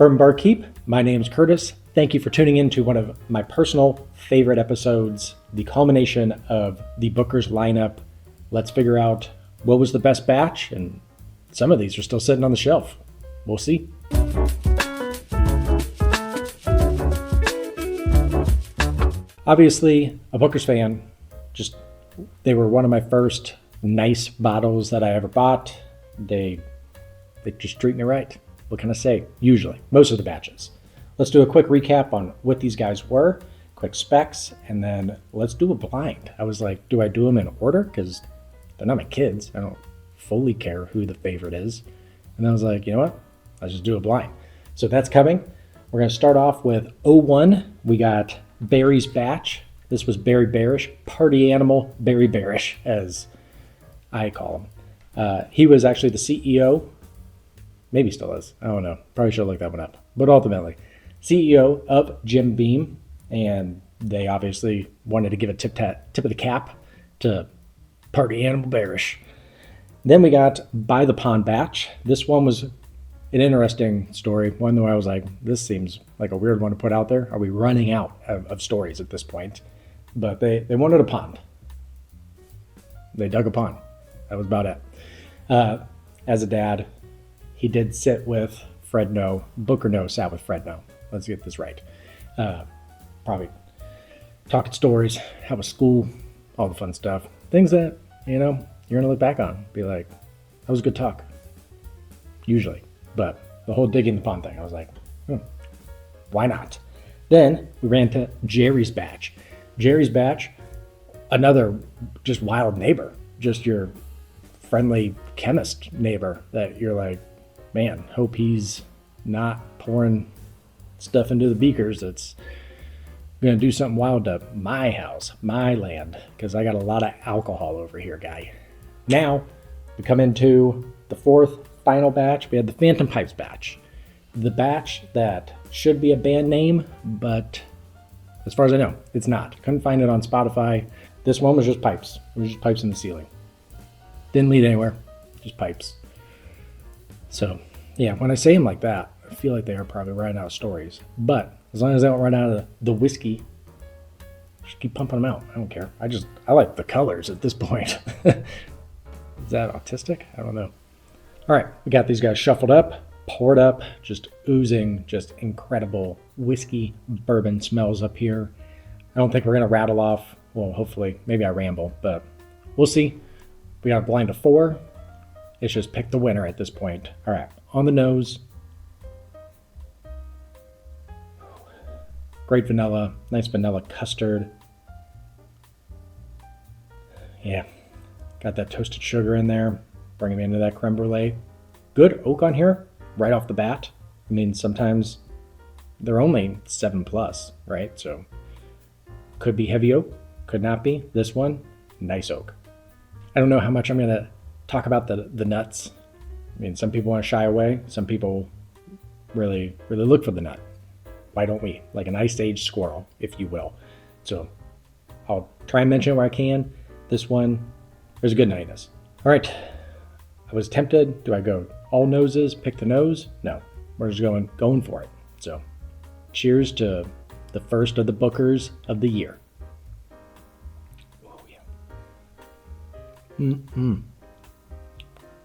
Bourbon Barkeep. My name's Curtis. Thank you for tuning in to one of my personal favorite episodes, the culmination of the Booker's lineup. Let's figure out what was the best batch, and some of these are still sitting on the shelf. We'll see. Obviously, a Booker's fan. They were one of my first nice bottles that I ever bought. They just treat me right. What can I say? Usually, most of the batches. Let's do a quick recap on what these guys were, quick specs, and then let's do a blind. I was like, do I do them in order? Because they're not my kids. I don't fully care who the favorite is. And then I was like, you know what? Let's just do a blind. So that's coming. We're going to start off with 01. We got Barry's batch. This was Barry Bearish, party animal Barry Bearish, as I call him. He was actually the CEO. Maybe still is. I don't know. Probably should have looked that one up. But ultimately, CEO of Jim Beam. And they obviously wanted to give a tip of the cap to party animal Bearish. Then we got By the Pond batch. This one was an interesting story. One where I was like, this seems like a weird one to put out there. Are we running out of stories at this point? But they wanted a pond. They dug a pond. That was about it. As a dad, he did sit with Fred No. Booker No sat with Fred No. Let's get this right. Probably talking stories, how was school, all the fun stuff. Things that, you're going to look back on. Be like, that was a good talk. Usually. But the whole digging the pond thing, I was like, why not? Then we ran to Jerry's batch. Jerry's batch, another just wild neighbor. Just your friendly chemist neighbor that you're like, man, hope he's not pouring stuff into the beakers that's going to do something wild to my house, my land, because I got a lot of alcohol over here, guy. Now, we come into the fourth final batch. We had the Phantom Pipes batch. The batch that should be a band name, but as far as I know, it's not. Couldn't find it on Spotify. This one was just pipes. It was just pipes in the ceiling. Didn't lead anywhere, just pipes. So, yeah, when I say them like that, I feel like they are probably running out of stories. But as long as they don't run out of the whiskey, just keep pumping them out. I don't care. I like the colors at this point. Is that autistic? I don't know. All right, we got these guys shuffled up, poured up, just oozing, just incredible whiskey bourbon smells up here. I don't think we're going to rattle off. Well, hopefully, maybe I ramble, but we'll see. We got a blind of 4. It's just pick the winner at this point. All right, on the nose. Great vanilla, nice vanilla custard. Yeah, got that toasted sugar in there, bringing me into that creme brulee. Good oak on here, right off the bat. I mean, sometimes they're only 7+, right? So could be heavy oak, could not be. This one, nice oak. I don't know how much I'm going to talk about the nuts. I mean, some people want to shy away. Some people really, really look for the nut. Why don't we? Like an ice-aged squirrel, if you will. So I'll try and mention it where I can. This one, there's a good nuttiness. All right. I was tempted. Do I go all noses, pick the nose? No. We're just going for it. So cheers to the first of the Bookers of the year. Oh, yeah.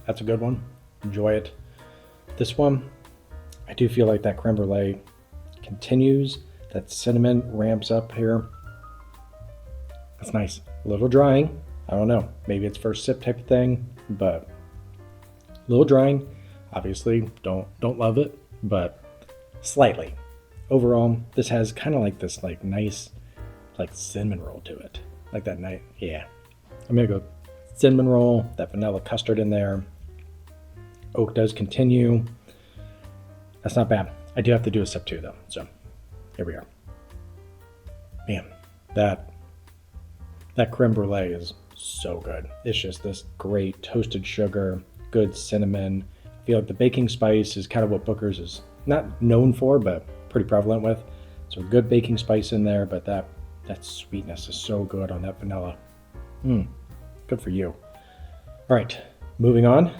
That's a good one. Enjoy it. This one, I do feel like that creme brulee continues. That cinnamon ramps up here. That's nice. A little drying. I don't know. Maybe it's first sip type of thing, but a little drying. Obviously, don't love it, but slightly. Overall, this has kind of like this like nice like cinnamon roll to it. Like that night. Yeah. I'm gonna go cinnamon roll, that vanilla custard in there. Oak does continue. That's not bad. I do have to do a sip too, though. So here we are. Man, that creme brulee is so good. It's just this great toasted sugar, good cinnamon. I feel like the baking spice is kind of what Booker's is not known for, but pretty prevalent with. So good baking spice in there, but that sweetness is so good on that vanilla. Good for you. All right, moving on.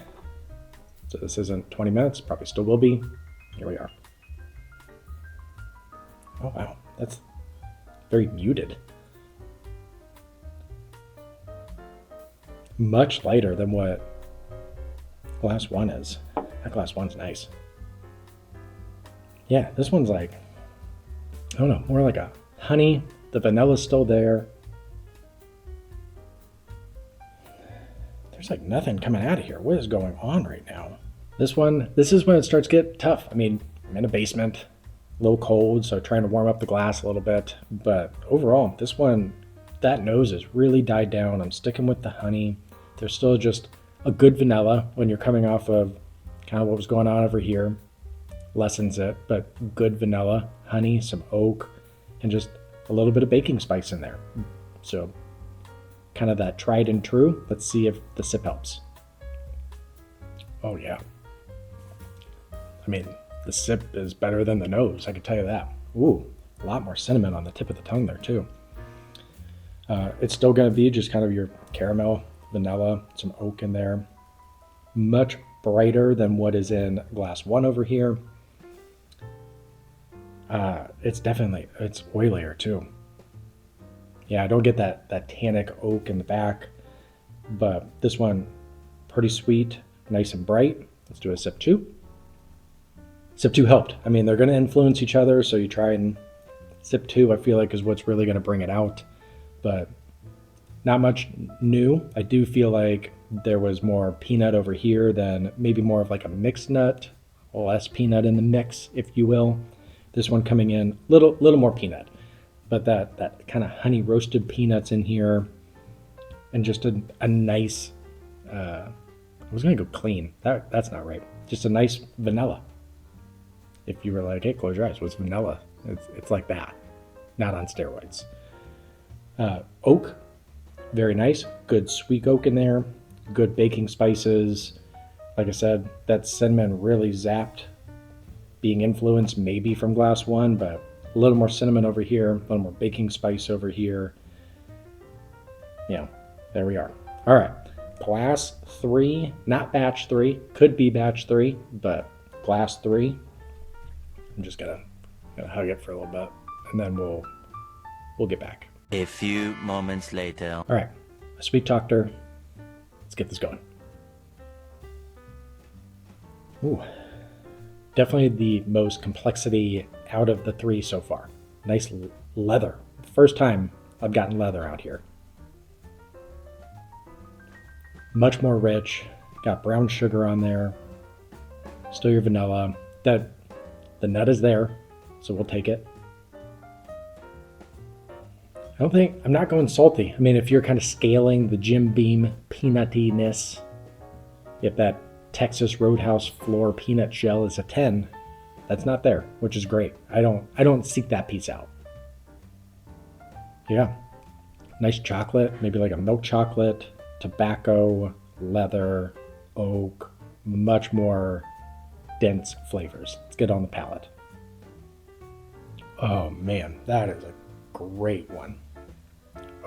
So this isn't 20 minutes, probably still will be. Here we are. Oh, wow. That's very muted. Much lighter than what glass one is. That glass one's nice. Yeah, this one's like, I don't know, more like a honey. The vanilla's still there. There's like nothing coming out of here. What is going on right now? This is when it starts to get tough. I mean, I'm in a basement, a little cold, so trying to warm up the glass a little bit. But overall, this one, that nose has really died down. I'm sticking with the honey. There's still just a good vanilla when you're coming off of kind of what was going on over here. Lessens it, but good vanilla, honey, some oak, and just a little bit of baking spice in there. So kind of that tried and true. Let's see if the sip helps. Oh yeah. I mean, the sip is better than the nose, I can tell you that. Ooh, a lot more cinnamon on the tip of the tongue there too. It's still going to be just kind of your caramel, vanilla, some oak in there. Much brighter than what is in glass one over here. It's oilier too. Yeah, I don't get that tannic oak in the back, but this one, pretty sweet, nice and bright. Let's do a sip two. Sip two helped. I mean, they're going to influence each other, so you try and sip two, I feel like, is what's really going to bring it out, but not much new. I do feel like there was more peanut over here than maybe more of like a mixed nut, less peanut in the mix, if you will. This one coming in little more peanut, but that kind of honey roasted peanuts in here, and just a nice. I was gonna go clean. That's not right. Just a nice vanilla. If you were like, hey, close your eyes, what's vanilla? It's like that, not on steroids. Oak, very nice. Good sweet oak in there. Good baking spices. Like I said, that cinnamon really zapped. Being influenced maybe from glass one, but a little more cinnamon over here, a little more baking spice over here. Yeah, there we are. All right, glass three, not batch three, could be batch three, but glass three. I'm just gonna hug it for a little bit, and then we'll get back. A few moments later. All right, I sweet talked her. Let's get this going. Ooh. Definitely the most complexity out of the three so far. Nice leather. First time I've gotten leather out here. Much more rich. Got brown sugar on there. Still your vanilla. The nut is there, so we'll take it. I'm not going salty. I mean, if you're kind of scaling the Jim Beam peanutiness, if that Texas Roadhouse floor peanut shell is a 10, that's not there, which is great. I don't seek that piece out. Yeah, nice chocolate, maybe like a milk chocolate, tobacco, leather, oak, much more dense flavors. Let's get on the palate. Oh man, that is a great one.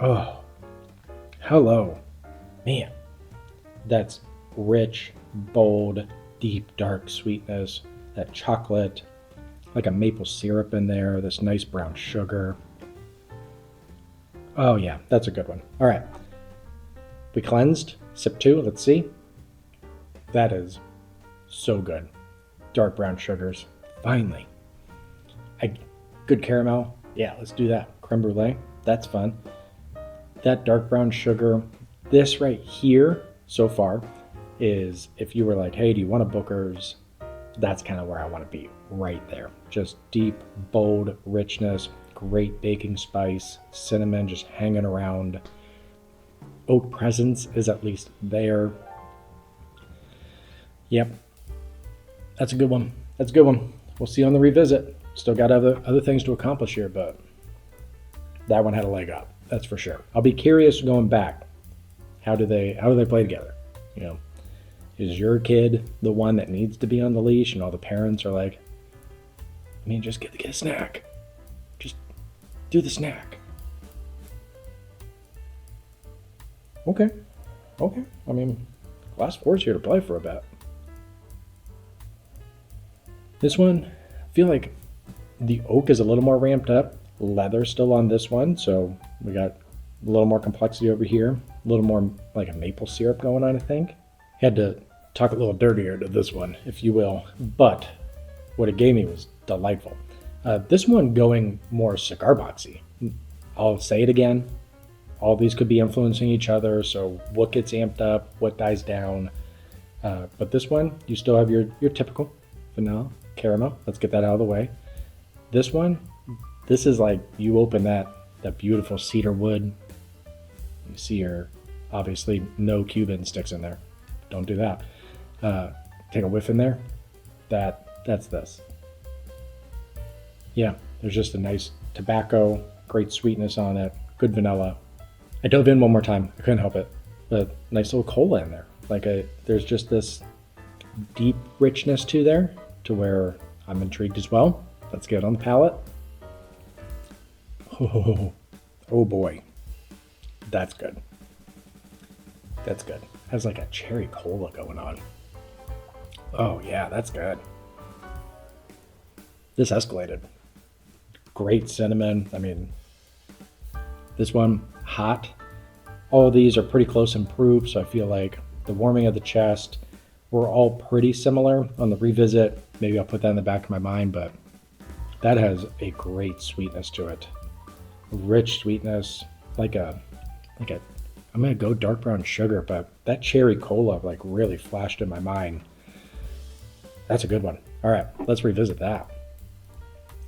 Oh, hello, man, that's rich, bold, deep, dark sweetness, that chocolate, like a maple syrup in there, this nice brown sugar. Oh yeah, that's a good one. All right, we cleansed, sip two, let's see. That is so good. Dark brown sugars, finally. Good caramel, yeah, let's do that. Creme brulee, that's fun. That dark brown sugar, this right here so far is, if you were like, hey, do you want a Booker's? That's kind of where I want to be, right there. Just deep, bold richness, great baking spice, cinnamon just hanging around. Oak presence is at least there. Yep, that's a good one. That's a good one. We'll see on the revisit. Still got other things to accomplish here, but that one had a leg up, that's for sure. I'll be curious going back. How do they play together? You know, is your kid the one that needs to be on the leash and all the parents are like, I mean, just get a snack. Just do the snack. Okay. I mean, class 4's here to play for a bit. This one, I feel like The oak is a little more ramped up. Leather still on this one, so we got a little more complexity over here. A little more like a maple syrup going on, I think. Had to talk a little dirtier to this one, if you will, but what it gave me was delightful. This one going more cigar boxy. I'll say it again. All these could be influencing each other, so what gets amped up, what dies down. But this one, you still have your typical vanilla, caramel. Let's get that out of the way. This one, this is like you open that beautiful cedar wood. You see your, obviously no Cuban sticks in there. Don't do that. Take a whiff in there. That's this. Yeah, there's just a nice tobacco, great sweetness on it, good vanilla. I dove in one more time. I couldn't help it. But nice little cola in there. There's just this deep richness to there, to where I'm intrigued as well. Let's get it on the palate. Oh boy, that's good. That's good. Has like a cherry cola going on. Oh yeah, that's good. This escalated. Great cinnamon. I mean, this one, hot. All of these are pretty close in proof, so I feel like the warming of the chest, we're all pretty similar on the revisit. Maybe I'll put that in the back of my mind, but that has a great sweetness to it. Rich sweetness, I'm gonna go dark brown sugar, but that cherry cola like really flashed in my mind. That's a good one. All right, let's revisit that.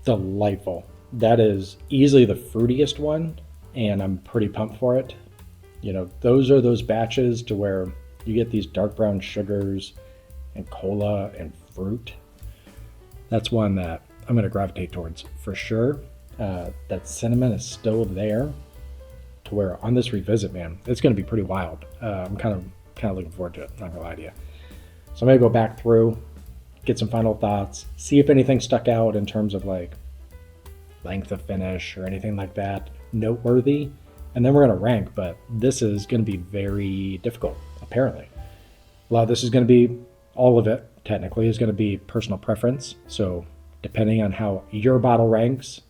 Delightful. That is easily the fruitiest one, and I'm pretty pumped for it. You know, those are those batches to where you get these dark brown sugars and cola and fruit. That's one that I'm going to gravitate towards for sure. That cinnamon is still there, to where on this revisit, man, it's going to be pretty wild. I'm kind of looking forward to it, not gonna lie to you. So I'm going to go back through, get some final thoughts, see if anything stuck out in terms of like length of finish or anything like that noteworthy, and then we're going to rank. But this is going to be very difficult, apparently. A lot of this is going to be, all of it technically is going to be personal preference, so depending on how your bottle ranks,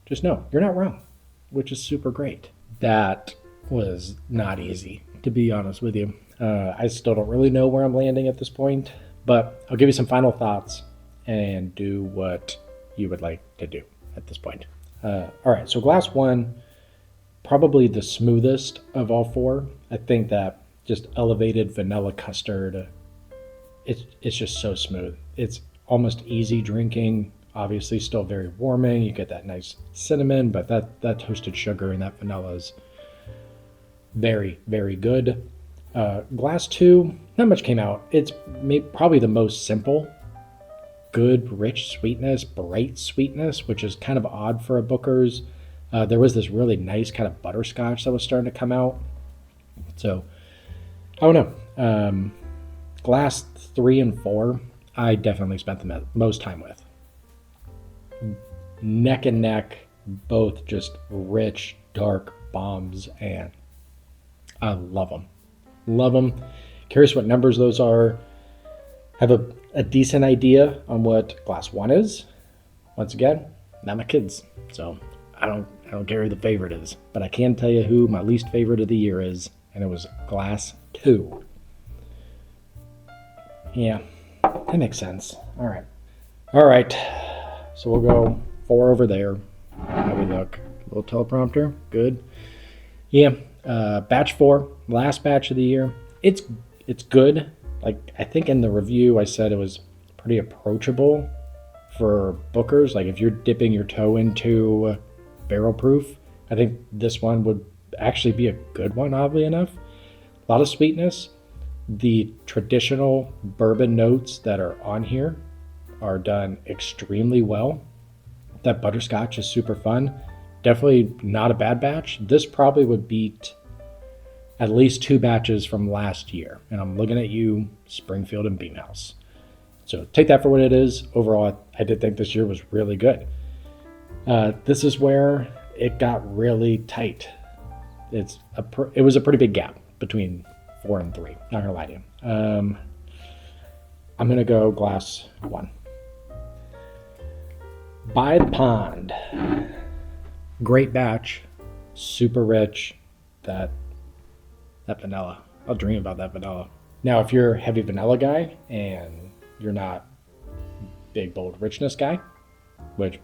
just know you're not wrong, which is super great. That was not easy, to be honest with you. I still don't really know where I'm landing at this point, but I'll give you some final thoughts and do what you would like to do at this point. All right, so glass one, probably the smoothest of all four. I think that just elevated vanilla custard, it's just so smooth. It's almost easy drinking. Obviously still very warming. You get that nice cinnamon, but that toasted sugar and that vanilla is very, very good. Glass two, not much came out. It's probably the most simple. Good, rich sweetness, bright sweetness, which is kind of odd for a Booker's. There was this really nice kind of butterscotch that was starting to come out. So, I don't know. Glass 3 and 4, I definitely spent the most time with. Neck and neck, both just rich, dark bombs, and I love them. Love them. Curious what numbers those are. Have a decent idea on what glass 1 is. Once again, not my kids, so I don't care who the favorite is, but I can tell you who my least favorite of the year is, and it was glass 2. Yeah, that makes sense. All right. So we'll go 4 over there. How we look? A little teleprompter. Good. Yeah. Batch 4, last batch of the year. It's good. Like, I think in the review I said it was pretty approachable for Bookers. Like, if you're dipping your toe into barrel proof, I think this one would actually be a good one, oddly enough. A lot of sweetness. The traditional bourbon notes that are on here are done extremely well. That butterscotch is super fun. Definitely not a bad batch. This probably would beat at least 2 batches from last year. And I'm looking at you, Springfield and Beamhouse. So take that for what it is. Overall, I did think this year was really good. This is where it got really tight. It was a pretty big gap between 4 and 3. Not gonna lie to you. I'm gonna go glass 1. By the Pond. Great batch, super rich. That vanilla. I'll dream about that vanilla. Now, if you're a heavy vanilla guy and you're not big, bold richness guy, which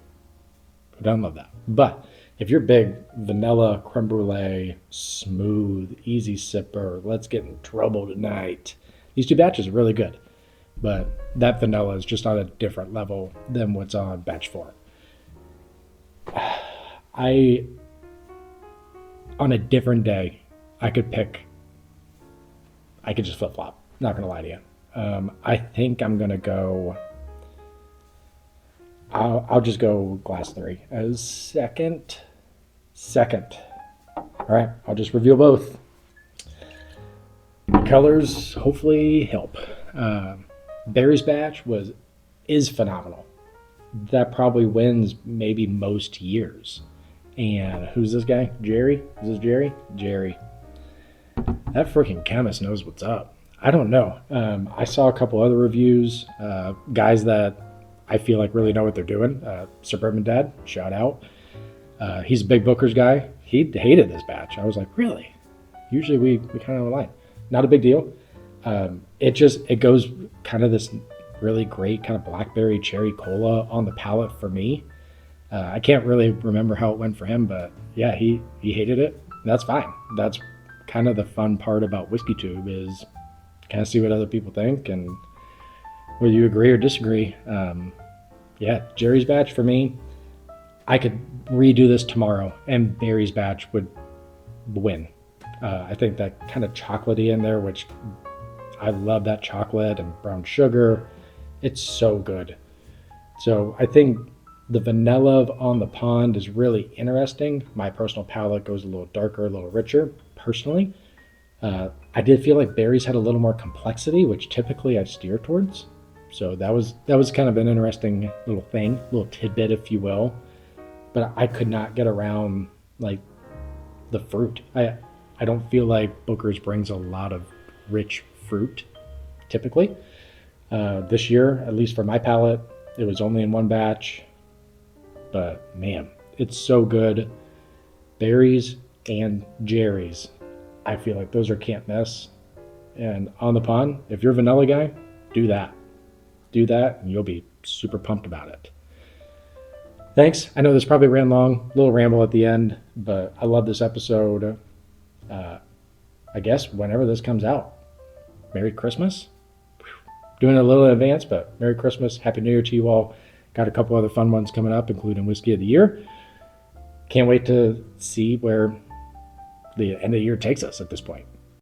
I don't love that. But if you're big vanilla, creme brulee, smooth, easy sipper, let's get in trouble tonight. These two batches are really good. But that vanilla is just on a different level than what's on batch 4. On a different day, I could just flip flop. Not gonna lie to you. I think I'm gonna go. I'll just go glass 3 as second. All right, I'll just reveal both. The colors hopefully help. Barry's batch is phenomenal. That probably wins maybe most years. And who's this guy? Jerry? Is this Jerry? Jerry. That freaking chemist knows what's up. I don't know. I saw a couple other reviews. Guys that I feel like really know what they're doing. Suburban Dad, shout out. He's a big Booker's guy. He hated this batch. I was like, really? Usually we kind of align. Not a big deal. It goes kind of this really great kind of blackberry cherry cola on the palate for me. I can't really remember how it went for him, but yeah, he hated it. That's fine. That's kind of the fun part about WhiskeyTube is kind of see what other people think and whether you agree or disagree. Yeah, Jerry's batch for me, I could redo this tomorrow and Barry's batch would win. I think that kind of chocolatey in there, which I love that chocolate and brown sugar. It's so good. So I think the vanilla on the pond is really interesting. My personal palate goes a little darker, a little richer, personally. I did feel like berries had a little more complexity, which typically I steer towards. So that was kind of an interesting little thing, little tidbit, if you will. But I could not get around like the fruit. I don't feel like Booker's brings a lot of rich fruit, typically. This year, at least for my palate, it was only in one batch. But man, it's so good. Berries and Jerry's, I feel like those are can't miss. And on the pond, if you're a vanilla guy, do that. Do that and you'll be super pumped about it. Thanks. I know this probably ran long, a little ramble at the end, but I love this episode. I guess whenever this comes out, Merry Christmas. Doing it a little in advance, but Merry Christmas, Happy New Year to you all. Got a couple other fun ones coming up, including Whiskey of the Year. Can't wait to see where the end of the year takes us at this point.